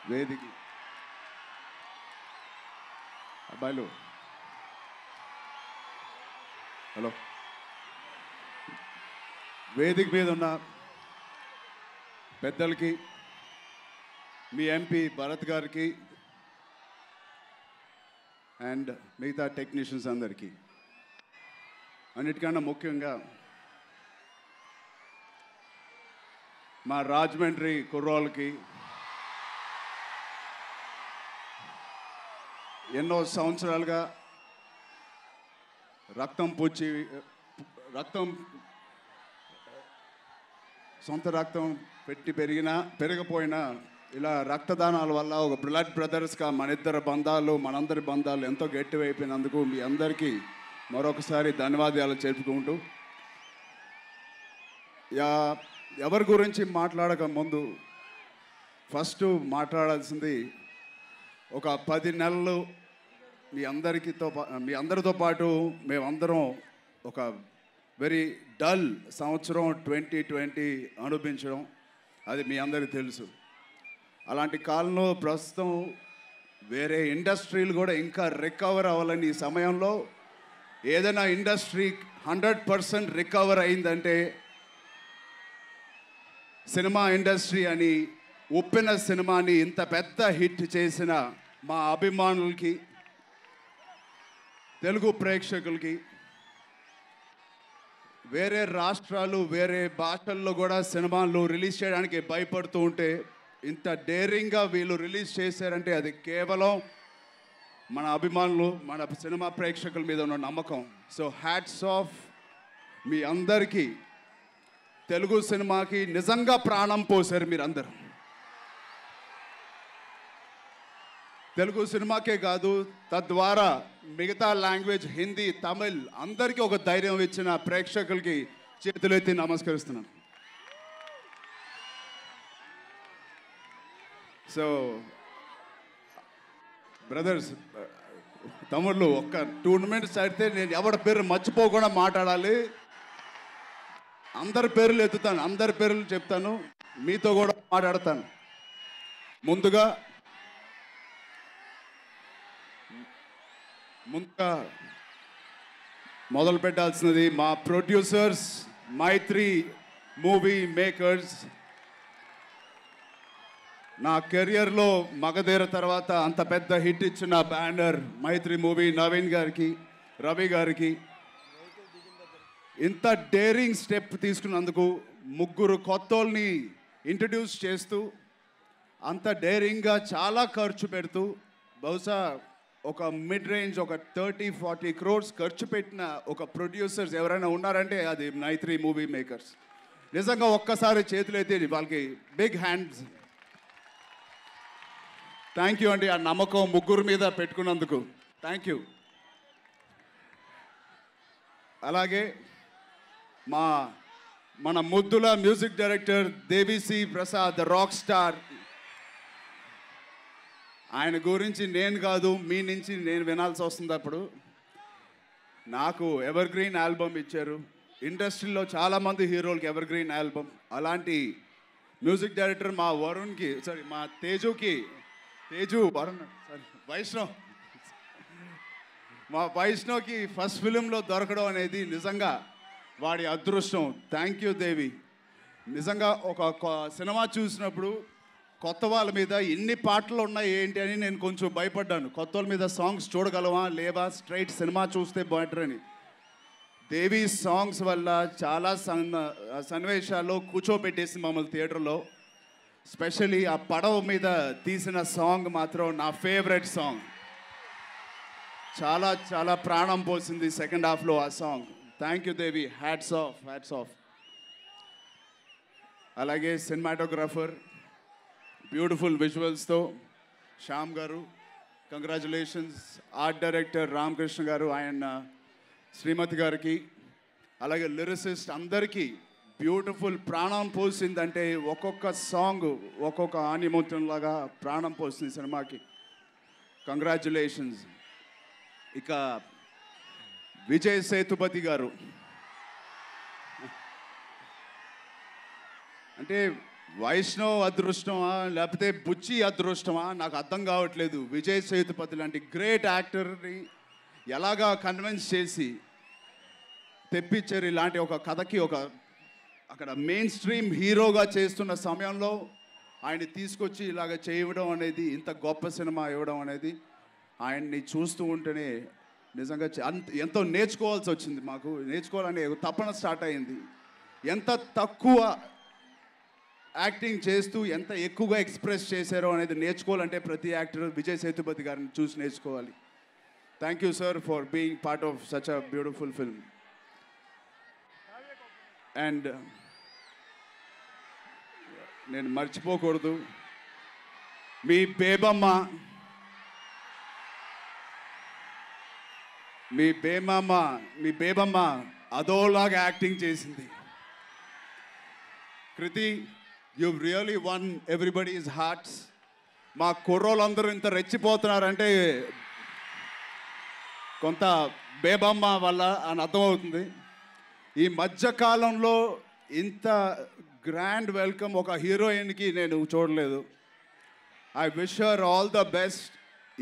వేదిక అబ్బాయిలు హలో వేదిక మీద ఉన్న పెద్దలకి మీ ఎంపీ భరత్ గారికి అండ్ మిగతా టెక్నీషియన్స్ అందరికీ అన్నిటికన్నా ముఖ్యంగా మా రాజమండ్రి కుర్రోళ్ళకి ఎన్నో సంవత్సరాలుగా సొంత రక్తం పెట్టి పెరగపోయినా ఇలా రక్తదానాల వల్ల ఒక బ్లడ్ బ్రదర్స్గా మనిద్దరి బంధాలు మనందరి బంధాలు ఎంతో గట్టివైపోయినందుకు మీ అందరికీ మరొకసారి ధన్యవాదాలు చెప్పుకుంటూ ఎవరి గురించి మాట్లాడక ముందు ఫస్ట్ మాట్లాడాల్సింది ఒక 10 నెలలు మీ అందరితో పాటు మేమందరం ఒక వెరీ డల్ సంవత్సరం 2020 అనుభవించడం అది మీ అందరికీ తెలుసు. అలాంటి కాలంలో ప్రస్తుతం వేరే ఇండస్ట్రీలు కూడా ఇంకా రికవర్ అవ్వాలని ఈ సమయంలో ఏదైనా ఇండస్ట్రీ 100% రికవర్ అయిందంటే సినిమా ఇండస్ట్రీ అని ఉప్పెన సినిమాని ఇంత పెద్ద హిట్ చేసిన మా అభిమానులకి తెలుగు ప్రేక్షకులకి వేరే రాష్ట్రాలు వేరే భాషల్లో కూడా సినిమాలు రిలీజ్ చేయడానికి భయపడుతూ ఉంటే ఇంత డేరింగ్గా వీళ్ళు రిలీజ్ చేశారంటే అది కేవలం మన అభిమానులు మన సినిమా ప్రేక్షకుల మీద ఉన్న నమ్మకం. సో హ్యాట్స్ ఆఫ్ మీ అందరికీ. తెలుగు సినిమాకి నిజంగా ప్రాణం పోసారు మీరందరూ. తెలుగు సినిమాకే కాదు తద్వారా మిగతా లాంగ్వేజ్ హిందీ తమిళ్ అందరికీ ఒక ధైర్యం ఇచ్చిన ప్రేక్షకులకి చేతులెత్తి నమస్కరిస్తున్నాను. సో బ్రదర్స్ తమ్ముళ్ళు ఒక్క 2 నిమిషాలు అయితే నేను ఎవరి పేరు మర్చిపోకుండా మాట్లాడాలి. అందరి పేర్లు ఎత్తుతాను, అందరి పేర్లు చెప్తాను, మీతో కూడా మాట్లాడతాను. ముందుగా మొదలు పెట్టాల్సినది మా ప్రొడ్యూసర్స్ మైత్రి మూవీ మేకర్స్. నా కెరియర్లో మగధీర తర్వాత అంత పెద్ద హిట్ ఇచ్చిన బ్యానర్ మైత్రి మూవీ. నవీన్ గారికి, రవి గారికి ఇంత డేరింగ్ స్టెప్ తీసుకున్నందుకు, 3 కొత్తోల్ని ఇంట్రడ్యూస్ చేస్తూ అంత డేరింగ్గా చాలా ఖర్చు పెడుతూ బహుశా ఒక మిడ్ రేంజ్ ఒక 30-40 crores ఖర్చు పెట్టిన ఒక ప్రొడ్యూసర్స్ ఎవరైనా ఉన్నారంటే అది మైత్రి మూవీ మేకర్స్. నిజంగా ఒక్కసారి చేతులైతే వాళ్ళకి బిగ్ హ్యాండ్స్. థ్యాంక్ యూ అండి, ఆ నమ్మకం 3 మీద పెట్టుకున్నందుకు థ్యాంక్ యూ. అలాగే మన ముద్దుల music director Devi Sri Prasad rock star. ఆయన గురించి నేను కాదు మీ నుంచి నేను వినాల్సి వస్తుంది. అప్పుడు నాకు ఎవర్ గ్రీన్ ఆల్బమ్ ఇచ్చారు. ఇండస్ట్రీలో చాలామంది హీరోలకి ఎవర్ గ్రీన్ ఆల్బమ్. అలాంటి మ్యూజిక్ డైరెక్టర్ మా వరుణ్కి మా వైష్ణవ్ మా వైష్ణవ్కి ఫస్ట్ ఫిలింలో దొరకడం అనేది నిజంగా వాడి అదృష్టం. థ్యాంక్ యూ దేవి. నిజంగా ఒక సినిమా చూసినప్పుడు కొత్త వాళ్ళ మీద ఎన్ని పాటలు ఉన్నాయి ఏంటి అని నేను కొంచెం భయపడ్డాను. కొత్త వాళ్ళ మీద సాంగ్స్ చూడగలవా లేవా, స్ట్రైట్ సినిమా చూస్తే బెటర్ అని. దేవి సాంగ్స్ వల్ల చాలా సన్నివేశాల్లో కూర్చోబెట్టేసి మమ్మల్ని థియేటర్లో. స్పెషలీ ఆ పడవ మీద తీసిన సాంగ్ మాత్రం నా ఫేవరెట్ సాంగ్. చాలా చాలా ప్రాణం పోసింది సెకండ్ హాఫ్లో ఆ song. Thank you Devi, hats off. అలాగే సినిమాటోగ్రాఫర్ బ్యూటిఫుల్ విజువల్స్తో శ్యామ్ గారు, కంగ్రాచులేషన్స్. ఆర్ట్ డైరెక్టర్ రామకృష్ణ గారు, ఆయన శ్రీమతి గారికి, అలాగే లిరిసిస్ట్ అందరికీ బ్యూటిఫుల్. ప్రాణం పోసిందంటే ఒక్కొక్క సాంగ్ ఒక్కొక్క ఆనిముత్యంలాగా ప్రాణం పోసింది సినిమాకి. కంగ్రాచులేషన్స్. ఇక విజయ్ సేతుపతి గారు అంటే వైష్ణవ్ అదృష్టమా లేకపోతే బుచ్చి అదృష్టమా నాకు అర్థం కావట్లేదు. విజయ్ సేతుపతి లాంటి గ్రేట్ యాక్టర్ని ఎలాగా కన్విన్స్ చేసి తెప్పించారు ఇలాంటి ఒక కథకి. ఒక అక్కడ మెయిన్ స్ట్రీమ్ హీరోగా చేస్తున్న సమయంలో ఆయన్ని తీసుకొచ్చి ఇలాగ చేయడం అనేది, ఇంత గొప్ప సినిమా ఇవ్వడం అనేది ఆయన్ని చూస్తూ ఉంటేనే నిజంగా ఎంతో నేర్చుకోవాల్సి వచ్చింది. మాకు నేర్చుకోవాలనే తపన స్టార్ట్ అయింది. ఎంత తక్కువ యాక్టింగ్ చేస్తూ ఎంత ఎక్కువగా ఎక్స్ప్రెస్ చేశారో అనేది నేర్చుకోవాలంటే ప్రతి యాక్టర్ విజయ్ సేతుపతి గారిని చూసి నేర్చుకోవాలి. Thank you sir for being part of such a beautiful film. And నేను మర్చిపోకూడదు, మీ బేబమ్మ అదోలాగా యాక్టింగ్ చేసింది. Krithi, you really won everybody's hearts. మా కుర్రోళ్ళందరూ ఇంత రెచ్చిపోతున్నారంటే కొంత బేబమ్మ వల్ల అని అర్థమవుతుంది. ఈ మధ్యకాలంలో ఇంత గ్రాండ్ వెల్కమ్ ఒక హీరోయిన్కి నేను చూడలేదు. I wish her all the best.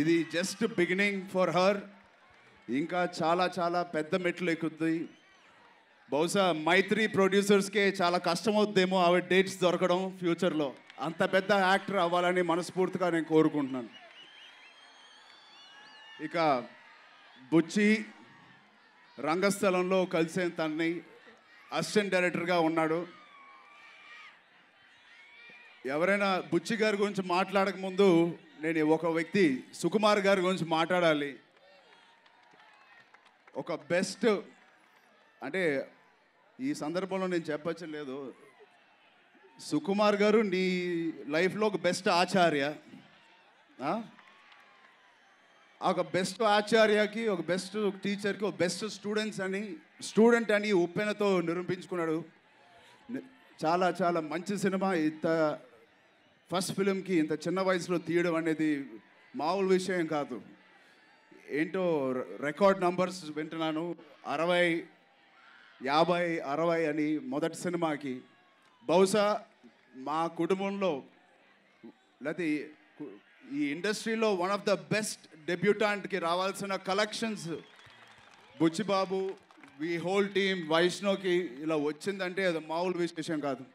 ఇది జస్ట్ బిగినింగ్ ఫర్ హర్. ఇంకా చాలా చాలా పెద్ద మెట్లు ఎక్కుద్ది. బహుశా మైత్రి ప్రొడ్యూసర్స్కే చాలా కష్టమవుద్దేమో ఆవిడ డేట్స్ దొరకడం ఫ్యూచర్లో. అంత పెద్ద యాక్టర్ అవ్వాలని మనస్ఫూర్తిగా నేను కోరుకుంటున్నాను. ఇక బుచ్చి రంగస్థలంలో కలిసే తనని అసిస్టెంట్ డైరెక్టర్గా ఉన్నాడు. ఎవరైనా బుచ్చి గారి గురించి మాట్లాడక ముందు నేను ఒక వ్యక్తి సుకుమార్ గారి గురించి మాట్లాడాలి. ఒక బెస్ట్ అంటే ఈ సందర్భంలో నేను చెప్పచ్చు లేదు, సుకుమార్ గారు నీ లైఫ్లో ఒక బెస్ట్ ఆచార్య. ఒక బెస్ట్ ఆచార్యకి, ఒక బెస్ట్ టీచర్కి, ఒక బెస్ట్ స్టూడెంట్ అని ఉప్పెనతో నిరూపించుకున్నాడు. చాలా చాలా మంచి సినిమా. ఇంత ఫస్ట్ ఫిలింకి ఇంత చిన్న వయసులో తీయడం అనేది మామూలు విషయం కాదు. ఏంటో రికార్డ్ నంబర్స్ వింటున్నాను, 60, 50, 60 అని మొదటి సినిమాకి. బహుశా మా కుటుంబంలో లేకపోతే ఈ ఇండస్ట్రీలో వన్ ఆఫ్ ద బెస్ట్ డెబ్యూటాంట్కి రావాల్సిన కలెక్షన్స్ బుచ్చిబాబు, వి హోల్ టీమ్, వైష్ణవ్కి ఇలా వచ్చిందంటే అది మామూలు విశేషం కాదు.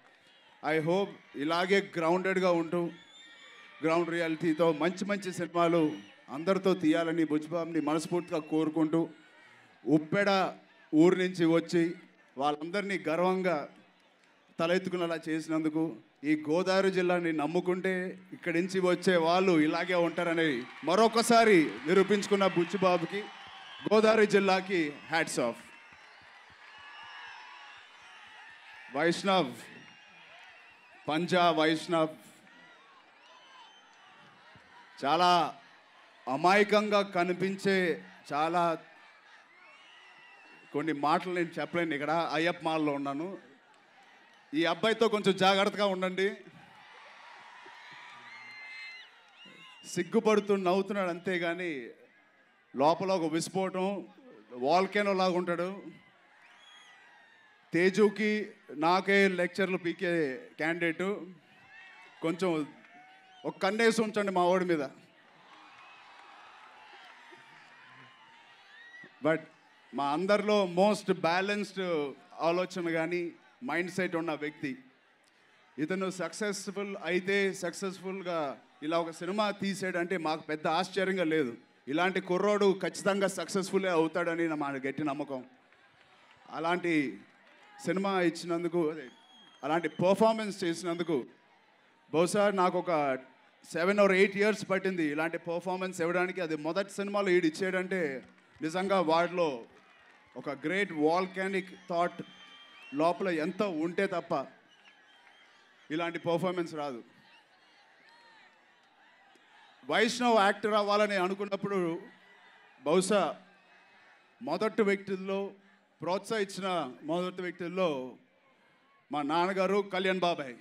ఐ హోప్ ఇలాగే గ్రౌండెడ్గా ఉంటూ గ్రౌండ్ రియాలిటీతో మంచి మంచి సినిమాలు అందరితో తీయాలని బుచ్చిబాబుని మనస్ఫూర్తిగా కోరుకుంటూ, ఉప్పెడ ఊరి నుంచి వచ్చి వాళ్ళందరినీ గర్వంగా తలెత్తుకునేలా చేసినందుకు, ఈ గోదావరి జిల్లాని నమ్ముకుంటే ఇక్కడి నుంచి వచ్చే వాళ్ళు ఇలాగే ఉంటారని మరొకసారి నిరూపించుకున్న బుచ్చిబాబుకి, గోదావరి జిల్లాకి హ్యాట్స్ ఆఫ్. వైష్ణవ్, పంజా వైష్ణవ్ చాలా అమాయకంగా కనిపించే చాలా కొన్ని మాటలు నేను చెప్పలేను. ఇక్కడ అయ్యప్ప మాల్లో ఉన్నాను. ఈ అబ్బాయితో కొంచెం జాగ్రత్తగా ఉండండి. సిగ్గుపడుతూ నవ్వుతున్నాడు అంతేగాని లోపల ఒక విస్ఫోటం, వాల్కెనో లాగా ఉంటాడు. తేజుకి నాకే లెక్చర్లు పీకే క్యాండిడేటు. కొంచెం ఒక కన్నేసి ఉంచండి మా వాడి మీద. బట్ మా అందరిలో మోస్ట్ బ్యాలెన్స్డ్ ఆలోచన కానీ మైండ్ సెట్ ఉన్న వ్యక్తి ఇతను. సక్సెస్ఫుల్గా ఇలా ఒక సినిమా తీసాడంటే మాకు పెద్ద ఆశ్చర్యంగా లేదు. ఇలాంటి కుర్రోడు ఖచ్చితంగా సక్సెస్ఫుల్లే అవుతాడని మా గట్టి నమ్మకం. అలాంటి సినిమా ఇచ్చినందుకు, అలాంటి పర్ఫార్మెన్స్ చేసినందుకు బహుశా నాకు ఒక 7 or 8 years పట్టింది ఇలాంటి పర్ఫార్మెన్స్ ఇవ్వడానికి. అది మొదటి సినిమాలో ఈడు ఇచ్చాడంటే నిజంగా వాడిలో ఒక గ్రేట్ వాల్కానిక్ థాట్ లోపల ఎంత ఉంటే తప్ప ఇలాంటి పర్ఫార్మెన్స్ రాదు. వైష్ణవ్ యాక్టర్ అవ్వాలని అనుకున్నప్పుడు బహుశా మొదటి వ్యక్తుల్లో ప్రోత్సహించిన మొదటి వ్యక్తుల్లో మా నాన్నగారు కళ్యాణ్ బాబాయ్.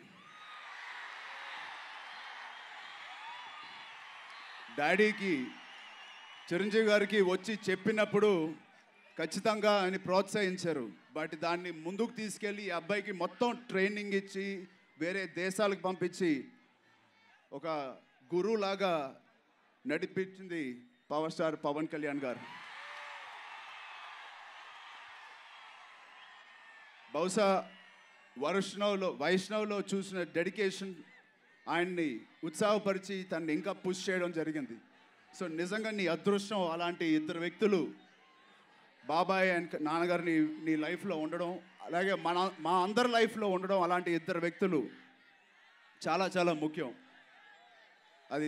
డాడీకి, చిరంజీవి గారికి వచ్చి చెప్పినప్పుడు ఖచ్చితంగా ఆయన ప్రోత్సహించారు. బట్ దాన్ని ముందుకు తీసుకెళ్ళి ఈ అబ్బాయికి మొత్తం ట్రైనింగ్ ఇచ్చి వేరే దేశాలకు పంపించి ఒక గురువులాగా నడిపించింది పవర్ స్టార్ పవన్ కళ్యాణ్ గారు. బహుశా వైష్ణవ్లో చూసిన డెడికేషన్ ఆయన్ని ఉత్సాహపరిచి తనని ఇంకా పుష్ చేయడం జరిగింది. సో నిజంగా నీ అదృష్టం అలాంటి ఇద్దరు వ్యక్తులు బాబాయ్ అండ్ నాన్నగారు నీ లైఫ్లో ఉండడం, అలాగే మా అందరి లైఫ్లో ఉండడం, అలాంటి ఇద్దరు వ్యక్తులు చాలా చాలా ముఖ్యం. అది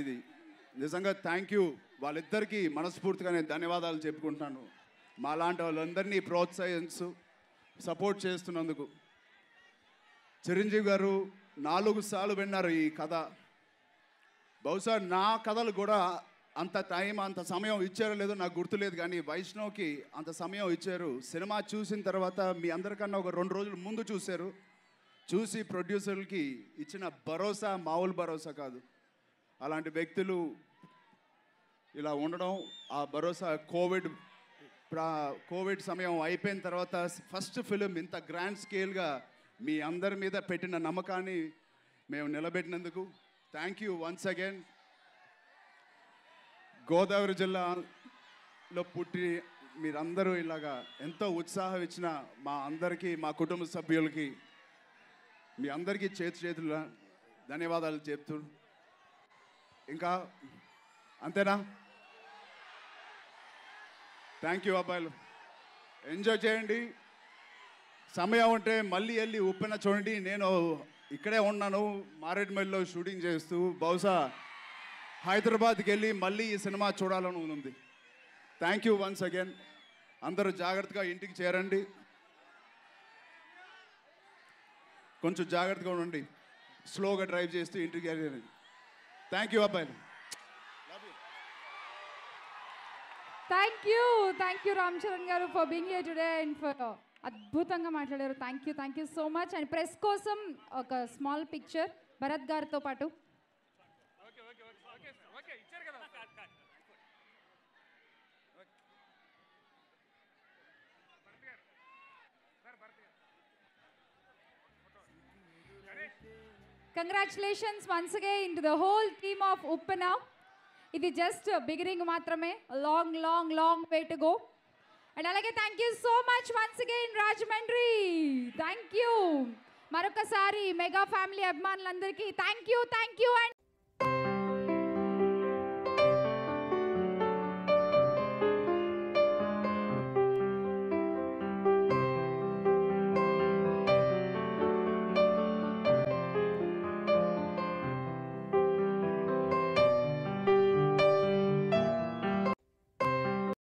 నిజంగా థ్యాంక్ యూ వాళ్ళిద్దరికీ మనస్ఫూర్తిగా నేను ధన్యవాదాలు చెప్పుకుంటున్నాను. మా లాంటి వాళ్ళందరినీ ప్రోత్సహిస్తూ సపోర్ట్ చేస్తున్నందుకు. చిరంజీవి గారు 4 సార్లు విన్నారు ఈ కథ. బహుశా నా కథలు కూడా అంత టైం అంత సమయం ఇచ్చారో లేదో నాకు గుర్తులేదు, కానీ వైష్ణవ్కి అంత సమయం ఇచ్చారు. సినిమా చూసిన తర్వాత మీ అందరికన్నా ఒక 2 రోజులు ముందు చూశారు. చూసి ప్రొడ్యూసర్లకి ఇచ్చిన భరోసా మామూలు భరోసా కాదు. అలాంటి వ్యక్తులు ఇలా ఉండడం, ఆ భరోసా కోవిడ్ సమయం అయిపోయిన తర్వాత ఫస్ట్ ఫిలిం ఇంత గ్రాండ్ స్కేల్గా మీ అందరి మీద పెట్టిన నమ్మకాన్ని మేము నిలబెట్టినందుకు thank you once again. Godavari జిల్లాలో పుట్టి మీరందరూ ఇలాగా ఎంతో ఉత్సాహం ఇచ్చిన మా అందరికీ, మా కుటుంబ సభ్యులకి, మీ అందరికీ చేతుల ధన్యవాదాలు చెప్తూ, ఇంకా అంతేనా? థ్యాంక్ యూ అబ్బాయిలు, ఎంజాయ్ చేయండి. సమయం ఉంటే మళ్ళీ వెళ్ళి ఉప్పెన చూడండి. నేను ఇక్కడే ఉన్నాను మారేడుమల్లిలో షూటింగ్ చేస్తూ. బహుశా హైదరాబాద్కి వెళ్ళి మళ్ళీ ఈ సినిమా చూడాలని ఉంది. Thank you once again. అందరూ జాగ్రత్తగా ఇంటికి చేరండి, కొంచెం జాగ్రత్తగా ఉండండి, స్లోగా డ్రైవ్ చేస్తూ ఇంటికి వెళ్ళండి. థ్యాంక్ యూ అబ్బాయిలు. థ్యాంక్ యూ రామ్ చరణ్ గారు for being here today and for అద్భుతంగా మాట్లాడారు. Thank you so much. And press కోసం ఒక స్మాల్ పిక్చర్ భరత్ గారితో పాటు. Congratulations once again to the whole team of Uppena. ఇది జస్ట్ బిగినింగ్ మాత్రమే, long long long way to go. And అలాగే thank you so much once again Rajahmundry. Thank you మరొకసారి mega family అభిమానులందరికీ thank you. And